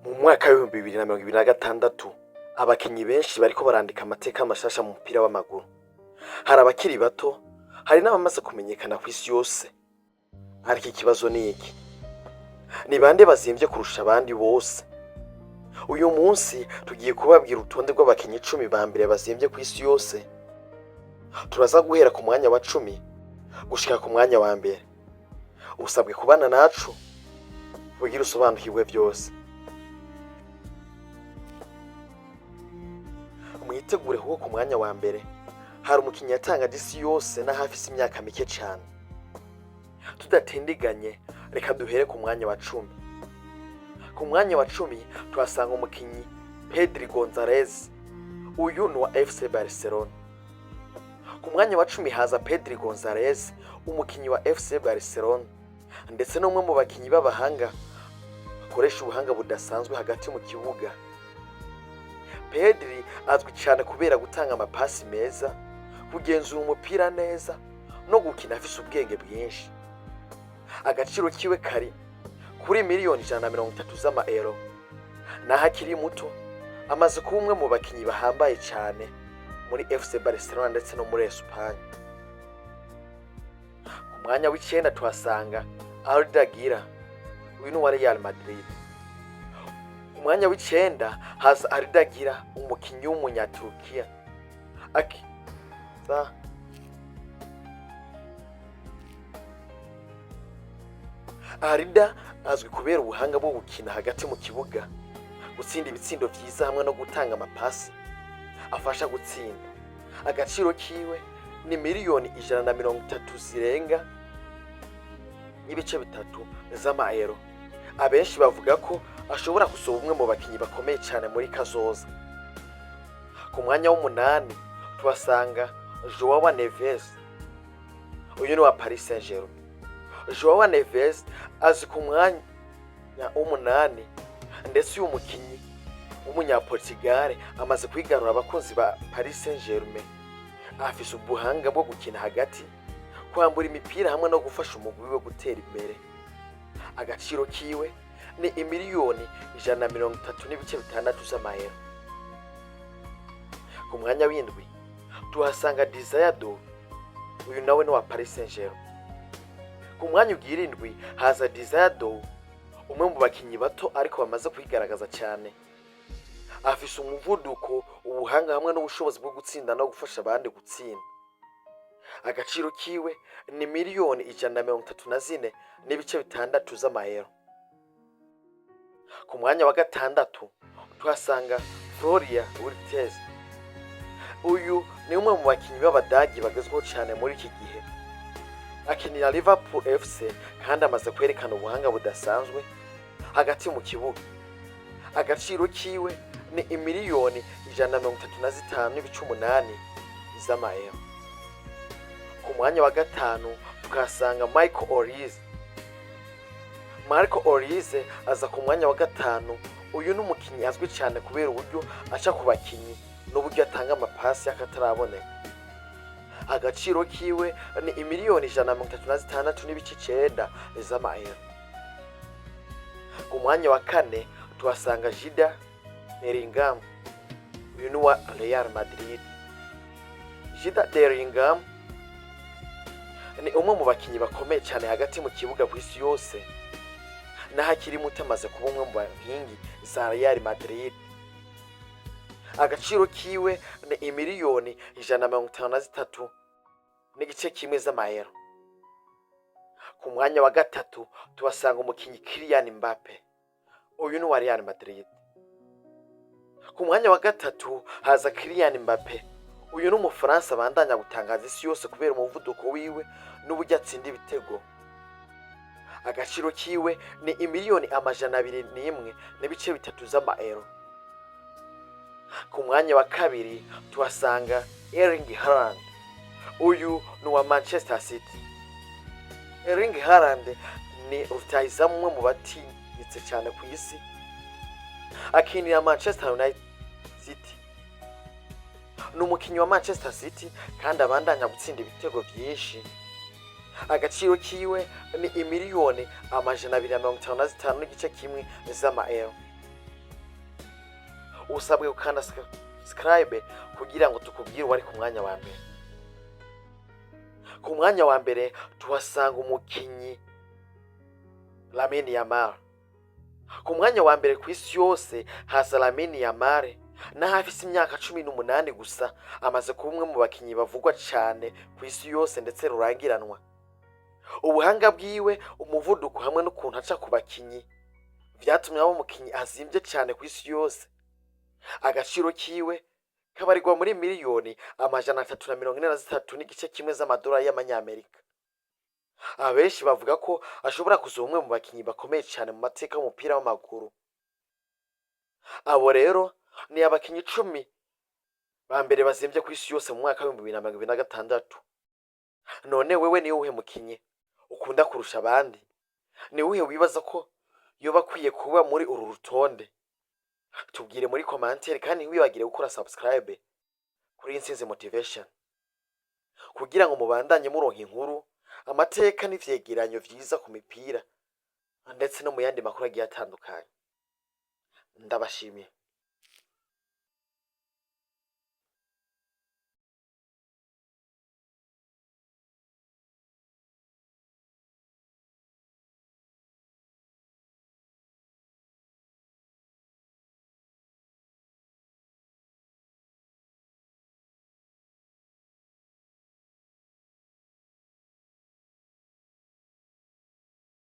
Mu mwaka w'ibihumbi 2026 abakinyi benshi bariko barandika amateka mashasha mu mupira w'amaguru. Hari abakiri bato, hari n'abamaze kumenyekana kw'isi yose. Ariko ikibazo ni iki? Ni bande bazimvye kurusha abandi bose? Uyu munsi tugiye kubabwira urutonde rw'abakinyi 10 ba mbere bazimvye kw'isi yose. Turaza guhera ku mwanya wa 10 gushika ku mwanya wa mbere. Usabwe kubana nacu kugira usobanukirwe byose. Mwitegure kuko ku mwanya wa mbere hari umukinyi yatanga isi yose na hafi imyaka mike cyane. Tudatindiganye reka duhere ku mwanya wa 10. Ku mwanya wa 10 tuhasanga umukinyi Pedri Gonzalez. Uyu ni wa FC Barcelona. Ku mwanya wa 10 haza Pedri Gonzalez, umukinyi wa FC Barcelona ndetse n'umwe mu bakinyi b'abahanga bakoresha ubuhanga budasanzwe hagati mu kibuga. Pedri azwi cyane kubera gutanga amapasi meza, kugenzura umupira neza no gukina afise ubwenge bwinshi. Agaciro kiwe kari kuri miliyoni 130 z'amaeuro. Naho akiri muto amaze kuba umwe mu bakinyi bahambaye cyane muri FC Barcelona ndetse no muri Espagne. Ku mwanya w'icenda tuhasanga Arda Güler, uyu ni wa Real Madrid. Umwanya w'icenda haza Arda Güler, umukinyi w'umunyaturukiya. Arda azwi kubera ubuhanga bwo gukina hagati mu kibuga, gutsinda ibitsindo vyiza hamwe no gutanga amapasi afasha gutsinda. Agaciro kiwe ni miliyoni 130 zirenga n'ibice bitatu z'amaeuro. Abenshi bavuga ko ashobora gusoba umwe mu bakinyi bakomeye cyane muri kazoza. Ku mwanya w'8 tuhasanga Joao Neves. Uyu ni wa Paris Saint-Germain. Joao Neves azi ku mwanya w'8 ndetse uyu mukinyi w'umunyaportugal amaze kwigarura abakunzi ba Paris Saint-Germain. Afise ubuhanga bwo gukina hagati, kwambura imipira hamwe no gufasha umugwi we gutera imbere. Agaciro kiwe ni imiliyoni 136 z'amaeuro. Ku mwanya w'indwi tuhasanga Desire Dow. Uyu nawe ni wa Paris Saint-Germain. Ku mwanya w'irindwi haza Desire Dow, umwe mu bakinyi bato ariko bamaze kwigaragaza cyane. Afise umuvuduko, ubuhanga hamwe n'ubushobozi bwo gutsinda no gufasha abandi gutsinda. Agaciro kiwe ni miliyoni 134 n'ibice bitandatu z'amaeuro. Ku mwanya wa gatandatu tuhasanga Florian Wirtz. Uyu ni umwe mu bakinyi b'Abadagi bagezweho cyane muri iki gihe. Akinira Liverpool FC kandi amaze kwerekana ubuhanga budasanzwe hagati mu kibuga. Agaciro kiwe ni imiliyoni 135 n'ibice 8 z'amaeuro. Ku mwanya wa gatanu tukasanga Michael Olise. Marco Olise aza ku mwanya wa gatanu. Uyu ni umukinyi azwi cyane kubera uburyo aca ku bakinyi n'uburyo atanga amapasi akataraboneka. Agaciro kiwe ni imiliyoni 136 n'ibice 9 z'amaeuro. Ku mwanya wa kane tuhasanga Jude Bellingham. Uyu ni wa Real Madrid. Jude Bellingham ni umwe mu bakinyi bakomeye cyane hagati mu kibuga ku isi yose. Naho akiri muto amaze kuba umwe mu bankingi za Real Madrid. Agaciro kiwe ni imiliyoni 153 n'igice kimwe z'amaeuro. Ku mwanya wa gatatu tuhasanga umukinyi Kylian Mbappe. Uyu ni wa Real Madrid. Ku mwanya wa gatatu haza Kylian Mbappe. Uyu ni umufaransa bandanya gutangaza isi yose kubera umuvuduko wiwe n'uburyo atsinda ibitego. Agaciro kiwe ni imiliyoni 201 n'ibice bitatu z'amaeuro. Ku mwanya wa kabiri tuhasanga Erling Haaland. Uyu ni wa Manchester City. Erling Haaland ni rutahizamu umwe mu batinyitse cyane ku isi. Akinira Manchester United City. Ni umukinyi wa Manchester City kandi abandanya gutsinda ibitego byinshi. Agaciro kiwe ni imiliyoni 255 n'igice kimwe z'amaeuro. usabwe gukanda subscribe kugira ngo tukubwire uwari ku mwanya wa mbere. Ku mwanya wa mbere tuhasanga umukinyi Lamine Yamal. Ku mwanya wa mbere ku isi yose haza Lamine Yamal na hafise imyaka 18 gusa, amaze kuba umwe mu bakinyi bavugwa cyane ku isi yose ndetse rurangiranwa. Ubuhanga bwiwe, umuvuduko hamwe n'ukuntu aca ku bakinyi vyatumye aba umukinyi azimbye cyane ku isi yose. Agaciro kiwe kabarirwa muri miliyoni 343 n'igice kimwe z'amadolari y'amanyamerika. Abenshi bavuga ko ashobora kuza umwe mu bakinyi bakomeye cyane mu mateka y'umupira w'amaguru. Abo rero ni abakinyi 10 ba mbere bazimbye ku isi yose mu mwaka wa 2026. None wewe ni uwuhe mukinyi ukunda kurusha abandi? Ni uwuhe wibaza ko yoba akwiye kuba muri uru rutonde? Tubwire muri commentaire, kandi ntiwibagire gukora subscribe kuri Intsinzi Motivation kugira ngo mubandanye muronka inkuru, amateka n'ivyegeranyo vyiza ku mipira ndetse no mu yandi makuru agiye atandukanye. Ndabashimiye.